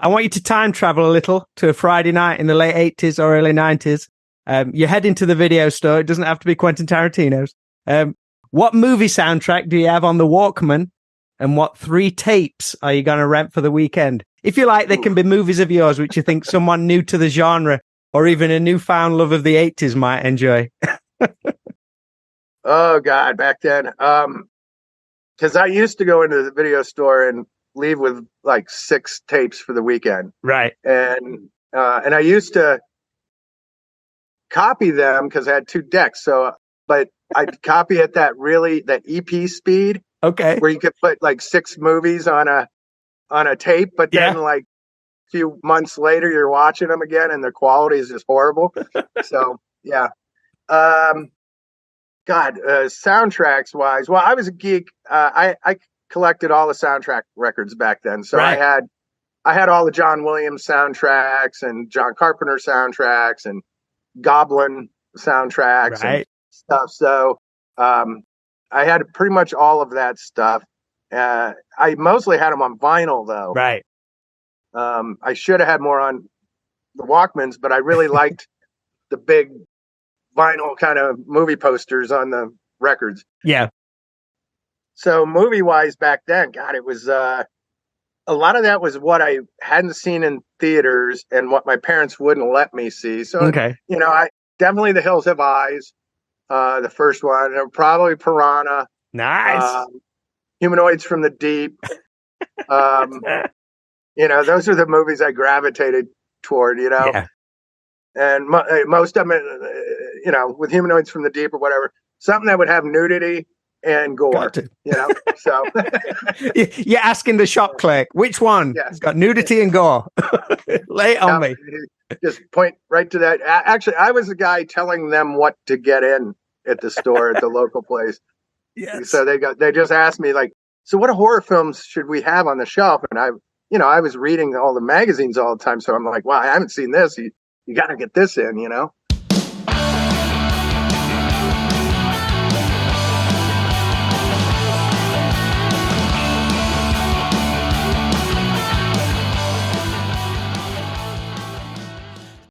I want you to time travel a little to a Friday night in the late 80s or early 90s. You head into the video store. It doesn't have to be Quentin Tarantino's. What movie soundtrack do you have on the Walkman? And what 3 tapes are you going to rent for the weekend? If you like, there can be movies of yours which you think someone new to the genre or even a newfound love of the 80s might enjoy. Oh, God, back then. Because I used to go into the video store and leave with like 6 tapes for the weekend. Right. And I used to copy them because I had 2 decks. But I'd copy at that EP speed. Okay. Where you could put like 6 movies on a tape, but then like a few months later you're watching them again and the quality is just horrible. So yeah. Soundtracks wise, well, I was a geek. I collected all the soundtrack records back then. So right. I had all the John Williams soundtracks and John Carpenter soundtracks and Goblin soundtracks and stuff. So I had pretty much all of that stuff. I mostly had them on vinyl, though. Right. I should have had more on the Walkmans, but I really liked the big vinyl kind of movie posters on the records. Yeah. So movie-wise back then, God, it was a lot of that was what I hadn't seen in theaters and what my parents wouldn't let me see. So, I definitely The Hills Have Eyes. The first one, probably Piranha. Nice. Humanoids from the Deep. Those are the movies I gravitated toward, Yeah. And most of them, with Humanoids from the Deep or whatever, something that would have nudity and gore, so. You're asking the shop clerk, which one? Yeah. It's got nudity and gore. Lay it on me. Just point right to that. Actually, I was the guy telling them what to get in at the store at the local place. Yes. So they just asked me like, so what horror films should we have on the shelf? And I was reading all the magazines all the time. So I'm like, wow, I haven't seen this. You got to get this in,